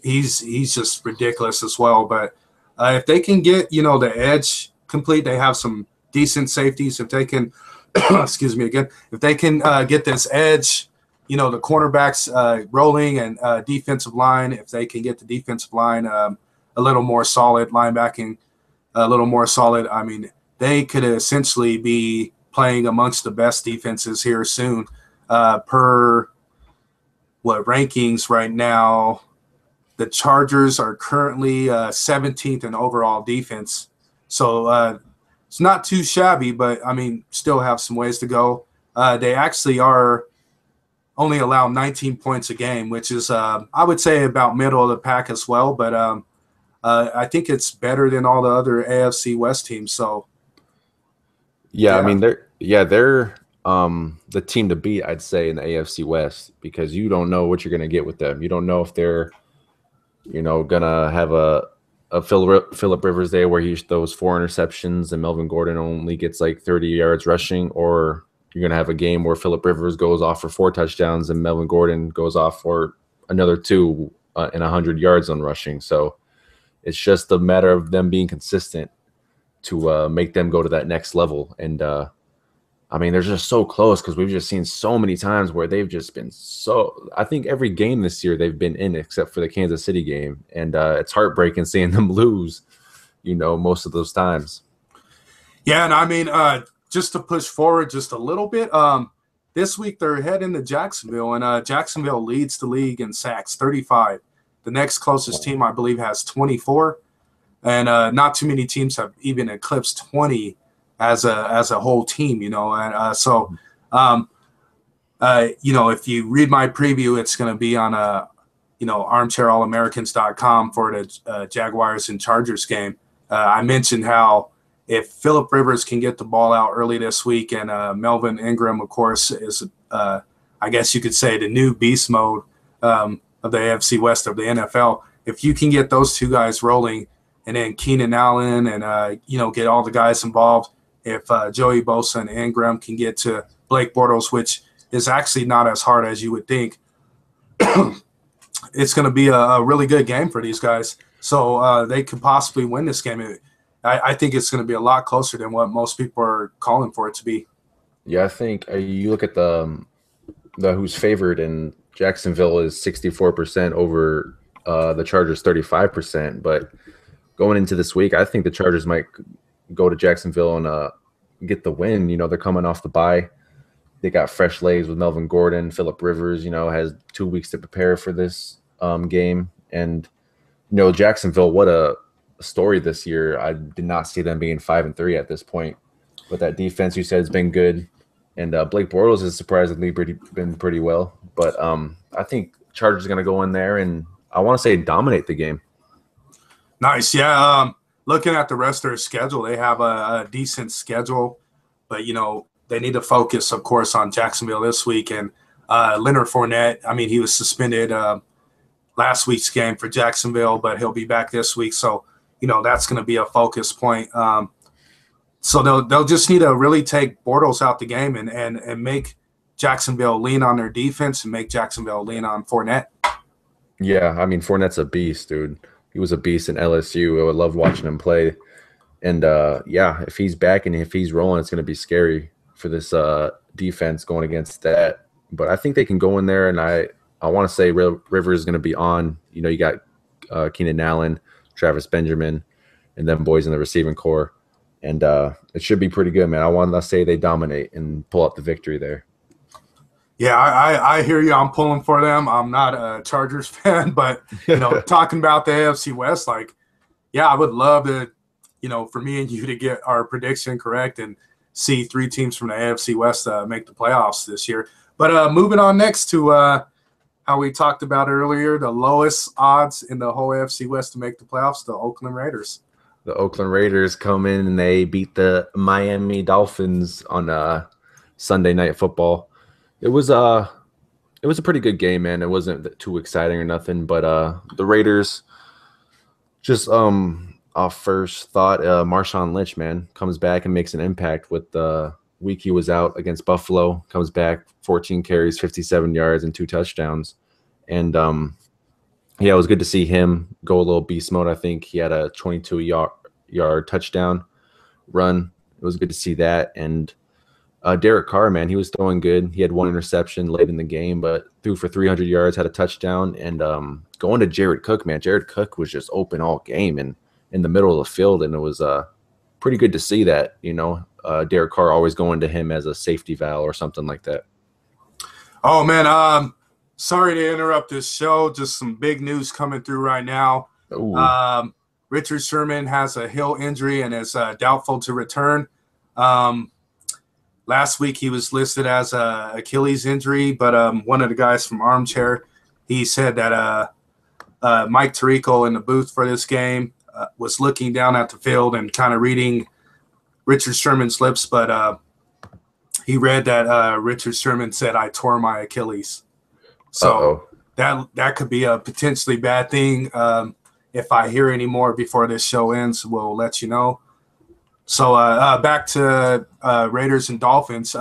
He's just ridiculous as well. But if they can get the edge complete, they have some decent safeties. If they can, excuse me again, if they can get this edge the cornerbacks rolling and defensive line, if they can get the defensive line a little more solid, linebacking a little more solid, I mean, they could essentially be playing amongst the best defenses here soon. Per what rankings right now, the Chargers are currently 17th in overall defense. So it's not too shabby, but, I mean, still have some ways to go. They actually are only allow 19 points a game, which is, I would say, about middle of the pack as well. But I think it's better than all the other AFC West teams. So, yeah. I mean, they're the team to beat, I'd say, in the AFC West, because you don't know what you're going to get with them. You don't know if they're, gonna have a Phillip Rivers day where he throws 4 interceptions and Melvin Gordon only gets like 30 yards rushing, or you're gonna have a game where Phillip Rivers goes off for 4 touchdowns and Melvin Gordon goes off for another 2 and 100 yards on rushing. So it's just a matter of them being consistent to make them go to that next level. And I mean, they're just so close because we've just seen so many times where they've just been so. I think every game this year they've been in except for the Kansas City game, and it's heartbreaking seeing them lose. Most of those times. Yeah, and I mean, just to push forward just a little bit, this week they're heading to Jacksonville, and Jacksonville leads the league in sacks, 35. The next closest team, I believe, has 24, and not too many teams have even eclipsed 20 as a whole team, and so if you read my preview, it's going to be on armchairallamericans.com for the Jaguars and Chargers game. I mentioned how if Phillip Rivers can get the ball out early this week, and Melvin Ingram, of course, is I guess you could say the new beast mode of the AFC West of the NFL. If you can get those two guys rolling, and then Keenan Allen and get all the guys involved. If Joey Bosa and Ingram can get to Blake Bortles, which is actually not as hard as you would think, it's going to be a really good game for these guys. So they could possibly win this game. I think it's going to be a lot closer than what most people are calling for it to be. Yeah, I think you look at the who's favored, and Jacksonville is 64% over the Chargers 35%. But going into this week, I think the Chargers might go to Jacksonville and get the win. They're coming off the bye. They got fresh legs with Melvin Gordon. Phillip Rivers, has 2 weeks to prepare for this game. And, Jacksonville, what a story this year. I did not see them being 5-3 at this point. But that defense, you said, has been good. And Blake Bortles has surprisingly been pretty well. But I think Chargers are going to go in there and I want to say dominate the game. Nice. Yeah. Looking at the rest of their schedule, they have a decent schedule, but, they need to focus, of course, on Jacksonville this week. And Leonard Fournette, I mean, he was suspended last week's game for Jacksonville, but he'll be back this week. So, that's going to be a focus point. So they'll just need to really take Bortles out the game and make Jacksonville lean on their defense and make Jacksonville lean on Fournette. Yeah, I mean, Fournette's a beast, dude. He was a beast in LSU. I would love watching him play. And, if he's back and if he's rolling, it's going to be scary for this defense going against that. But I think they can go in there, and I want to say Rivers is going to be on. You got Keenan Allen, Travis Benjamin, and them boys in the receiving core. And it should be pretty good, man. I want to say they dominate and pull out the victory there. Yeah, I hear you. I'm pulling for them. I'm not a Chargers fan, but, talking about the AFC West, I would love to, for me and you to get our prediction correct and see 3 teams from the AFC West make the playoffs this year. But moving on next to how we talked about earlier, the lowest odds in the whole AFC West to make the playoffs, the Oakland Raiders. The Oakland Raiders come in and they beat the Miami Dolphins on Sunday Night Football. It was a pretty good game, man. It wasn't too exciting or nothing, but the Raiders just off first thought, Marshawn Lynch, man, comes back and makes an impact with the week he was out against Buffalo, comes back 14 carries, 57 yards, and 2 touchdowns. And it was good to see him go a little beast mode. I think he had a 22-yard touchdown run. It was good to see that. And Derek Carr, man, he was throwing good. He had one interception late in the game, but threw for 300 yards, had a touchdown. And going to Jared Cook, man, Jared Cook was just open all game and in the middle of the field, and it was pretty good to see that. Derek Carr always going to him as a safety valve or something like that. Oh man, sorry to interrupt this show. Just some big news coming through right now. Richard Sherman has a heel injury and is doubtful to return. Last week he was listed as a Achilles injury, but one of the guys from Armchair, he said that Mike Tirico in the booth for this game was looking down at the field and kind of reading Richard Sherman's lips, but he read that Richard Sherman said, "I tore my Achilles." So that could be a potentially bad thing. If I hear any more before this show ends, we'll let you know. So back to Raiders and Dolphins.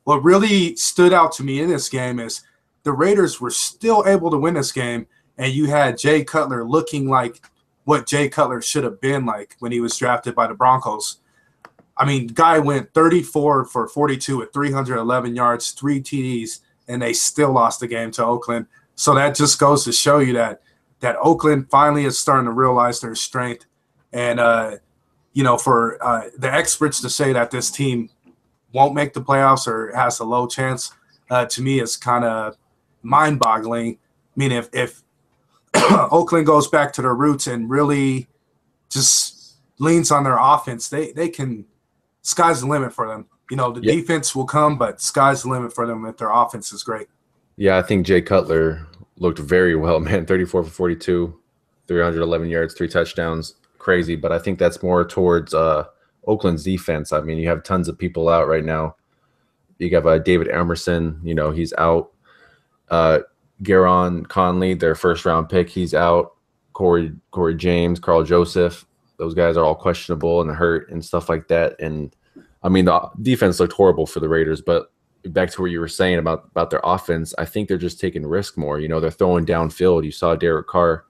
What really stood out to me in this game is the Raiders were still able to win this game, and you had Jay Cutler looking like what Jay Cutler should have been like when he was drafted by the Broncos. I mean, guy went 34 for 42 at 311 yards, 3 TDs, and they still lost the game to Oakland. So that just goes to show you that Oakland finally is starting to realize their strength. And, for the experts to say that this team won't make the playoffs or has a low chance, to me is kind of mind-boggling. I mean, if Oakland goes back to their roots and really just leans on their offense, they can – sky's the limit for them. The defense will come, but sky's the limit for them if their offense is great. Yeah, I think Jay Cutler looked very well, man. 34 for 42, 311 yards, 3 touchdowns. Crazy, but I think that's more towards Oakland's defense. I mean, you have tons of people out right now. You have David Emerson, he's out. Garon Conley, their first-round pick, he's out. Corey James, Carl Joseph, those guys are all questionable and hurt and stuff like that. And, I mean, the defense looked horrible for the Raiders, but back to what you were saying about their offense, I think they're just taking risk more. They're throwing downfield. You saw Derek Carr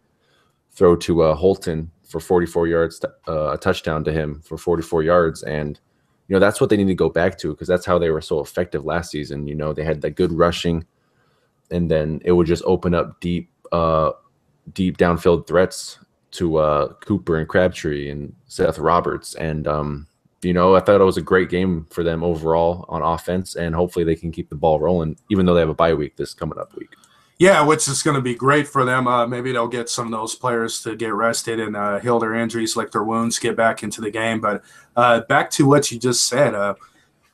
throw to Holton for 44 yards, a touchdown to him for 44 yards. And, that's what they need to go back to, because that's how they were so effective last season. They had that good rushing, and then it would just open up deep downfield threats to Cooper and Crabtree and Seth Roberts. And, I thought it was a great game for them overall on offense, and hopefully they can keep the ball rolling, even though they have a bye week this coming up week. Yeah, which is going to be great for them. Maybe they'll get some of those players to get rested and heal their injuries, lick their wounds, get back into the game. But back to what you just said,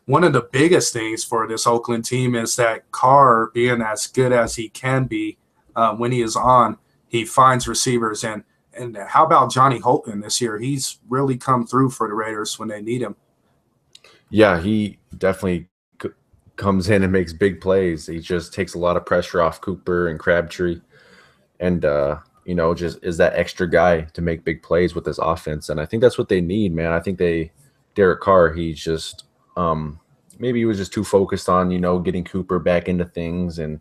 one of the biggest things for this Oakland team is that Carr, being as good as he can be when he is on, he finds receivers. And how about Johnny Holton this year? He's really come through for the Raiders when they need him. Yeah, he definitely comes in and makes big plays. He just takes a lot of pressure off Cooper and Crabtree, and just is that extra guy to make big plays with this offense. And I think that's what they need, man. I think Derek Carr, he's just maybe he was just too focused on getting Cooper back into things, and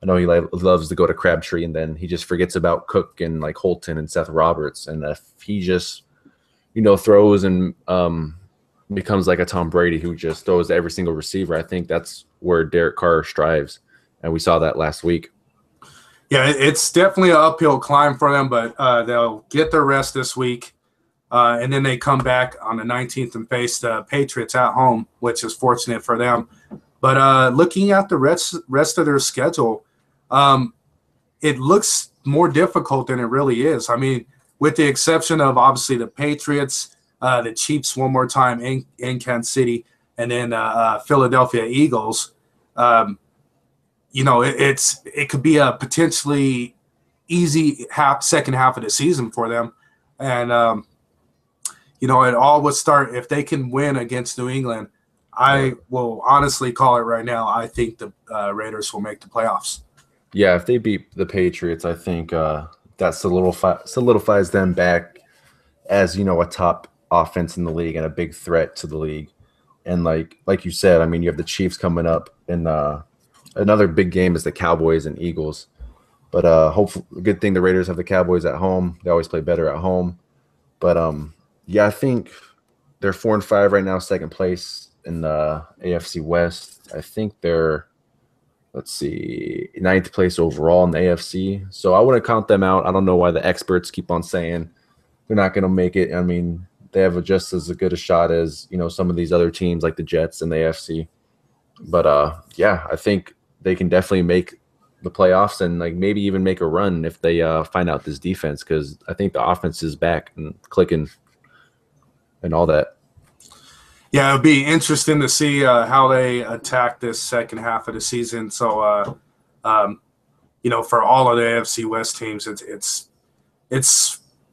I know he loves to go to Crabtree, and then he just forgets about Cook and like Holton and Seth Roberts. And if he just throws and becomes like a Tom Brady who just throws to every single receiver, I think that's where Derek Carr strives, and we saw that last week. Yeah, it's definitely an uphill climb for them, but they'll get their rest this week, and then they come back on the 19th and face the Patriots at home, which is fortunate for them. But looking at the rest of their schedule, it looks more difficult than it really is. I mean, with the exception of obviously the Patriots, the Chiefs one more time in Kansas City, and then Philadelphia Eagles. It could be a potentially easy second half of the season for them, and it all would start if they can win against New England. I will honestly call it right now. I think the Raiders will make the playoffs. Yeah, if they beat the Patriots, I think that solidifies them back as a top offense in the league and a big threat to the league. And like you said, I mean, you have the Chiefs coming up, and another big game is the Cowboys and Eagles. But hopefully, good thing the Raiders have the Cowboys at home. They always play better at home. But I think they're 4-5 right now, second place. in the AFC West. I think they're, let's see, ninth place overall in the AFC. So I wouldn't count them out. I don't know why the experts keep on saying they're not going to make it. I mean, they have just as good a shot as, some of these other teams like the Jets and the AFC. But yeah, I think they can definitely make the playoffs and like maybe even make a run if they find out this defense, because I think the offense is back and clicking and all that. Yeah, it'd be interesting to see how they attack this second half of the season. So, for all of the AFC West teams, it's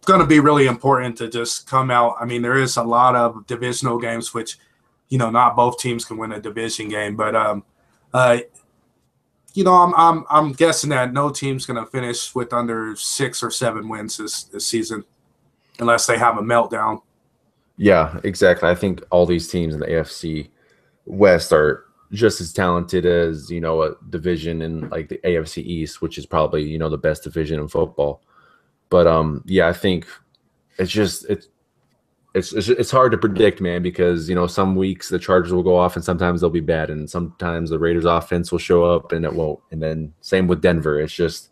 going to be really important to just come out. I mean, there is a lot of divisional games, which not both teams can win a division game, but I'm guessing that no team's going to finish with under 6 or 7 wins this season, unless they have a meltdown. Yeah, exactly. I think all these teams in the AFC West are just as talented as, a division in like the AFC East, which is probably, the best division in football. But yeah, I think it's hard to predict, man, because some weeks the Chargers will go off and sometimes they'll be bad, and sometimes the Raiders offense will show up and it won't. And then same with Denver. It's just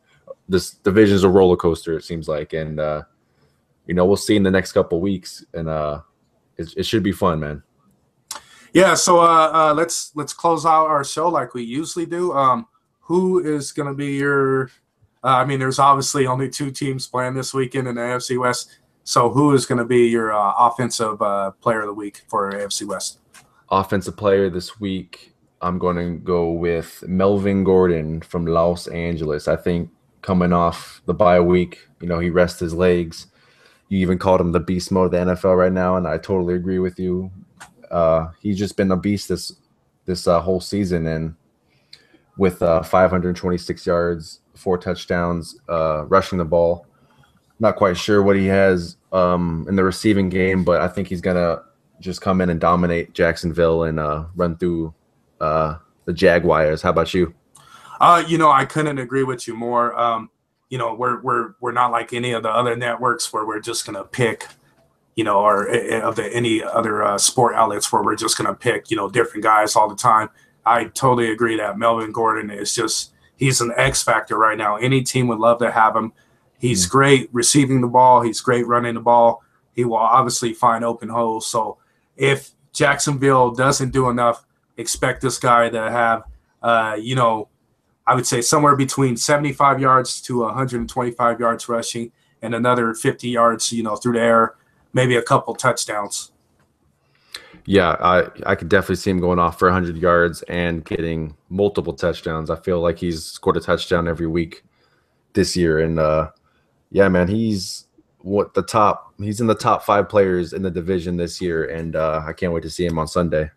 this division is a roller coaster, it seems like, and we'll see in the next couple of weeks, and it should be fun, man. Yeah, so let's close out our show like we usually do. Who is going to be your there's obviously only 2 teams playing this weekend in the AFC West. So who is going to be your offensive player of the week for AFC West? Offensive player this week, I'm going to go with Melvin Gordon from Los Angeles. I think coming off the bye week, he rests his legs. You even called him the beast mode of the NFL right now, and I totally agree with you. He's just been a beast this whole season, and with 526 yards, 4 touchdowns, rushing the ball. Not quite sure what he has in the receiving game, but I think he's going to just come in and dominate Jacksonville and run through the Jaguars. How about you? I couldn't agree with you more. We're not like any of the other networks where we're just going to pick, or of any other sport outlets where we're just going to pick, different guys all the time. I totally agree that Melvin Gordon he's an X factor right now. Any team would love to have him. He's great receiving the ball. He's great running the ball. He will obviously find open holes. So if Jacksonville doesn't do enough, expect this guy to have, I would say somewhere between 75 yards to 125 yards rushing and another 50 yards, through the air, maybe a couple touchdowns. Yeah, I could definitely see him going off for 100 yards and getting multiple touchdowns. I feel like he's scored a touchdown every week this year. And, yeah, man, he's in the top 5 players in the division this year, and I can't wait to see him on Sunday.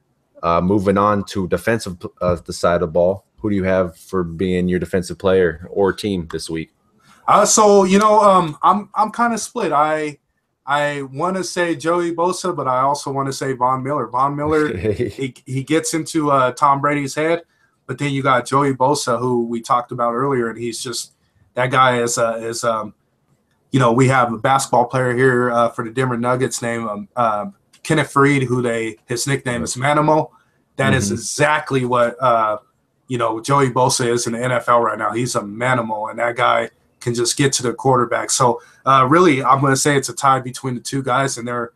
Moving on to defensive the side of the ball, who do you have for being your defensive player or team this week? I'm kind of split. I want to say Joey Bosa, but I also want to say Von Miller. Von Miller, he gets into Tom Brady's head, but then you got Joey Bosa, who we talked about earlier, and he's just that guy is we have a basketball player here for the Denver Nuggets named Kenneth Faried, his nickname is Manimal. That is exactly what Joey Bosa is in the NFL right now. He's a manimal, and that guy can just get to the quarterback. So really, I'm going to say it's a tie between the 2 guys, and they're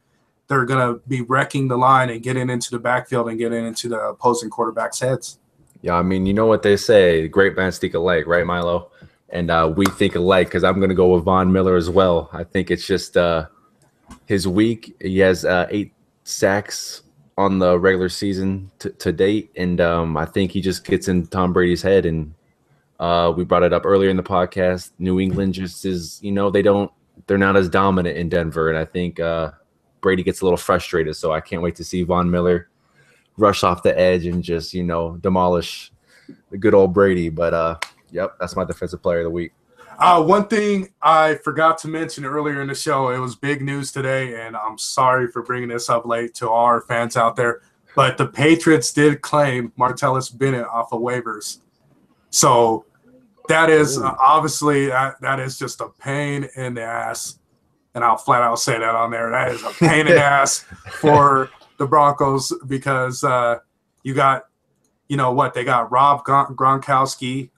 going to be wrecking the line and getting into the backfield and getting into the opposing quarterback's heads. Yeah, I mean, you know what they say, great minds think alike, right, Milo? And we think alike, because I'm going to go with Von Miller as well. I think it's just his week. He has 8 sacks on the regular season to date, and I think he just gets in Tom Brady's head. And we brought it up earlier in the podcast. New England just is, they're not as dominant in Denver, and I think Brady gets a little frustrated. So I can't wait to see Von Miller rush off the edge and just demolish the good old Brady. But yep, that's my defensive player of the week. One thing I forgot to mention earlier in the show, it was big news today, and I'm sorry for bringing this up late to our fans out there, but the Patriots did claim Martellus Bennett off of waivers. So that is obviously that is just a pain in the ass, and I'll flat out say that on there. That is a pain in the ass for the Broncos because you got, they got Rob Gronkowski.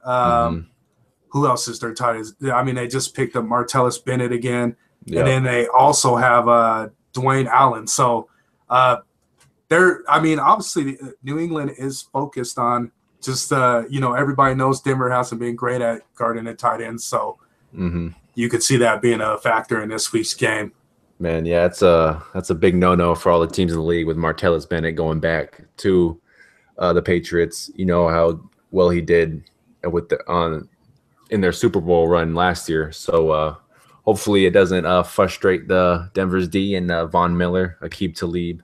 Who else is their tight end? I mean, they just picked up Martellus Bennett again. Yep. And then they also have Dwayne Allen. So obviously New England is focused on just, everybody knows Denver hasn't been great at guarding a tight end. So you could see that being a factor in this week's game. Man, yeah, that's a big no-no for all the teams in the league with Martellus Bennett going back to the Patriots. You know how well he did with in their Super Bowl run last year. So hopefully it doesn't frustrate the Denver's D and Von Miller, Aqib Talib,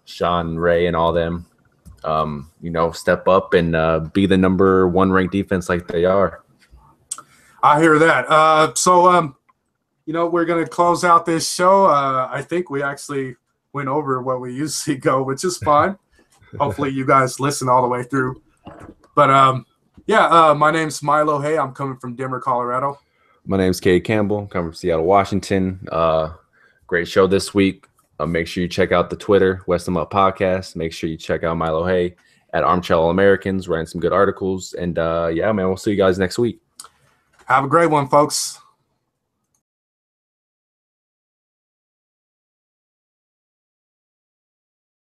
Sean Ray and all them. Step up and be the number 1 ranked defense like they are. I hear that. So we're going to close out this show. I think we actually went over what we usually go, which is fine. Hopefully you guys listen all the way through. But, my name's Milo Hay. I'm coming from Denver, Colorado. My name's Cade Campbell. I'm coming from Seattle, Washington. Great show this week. Make sure you check out the Twitter, West Up Podcast. Make sure you check out Milo Hay at Armchair All Americans, writing some good articles. And, we'll see you guys next week. Have a great one, folks.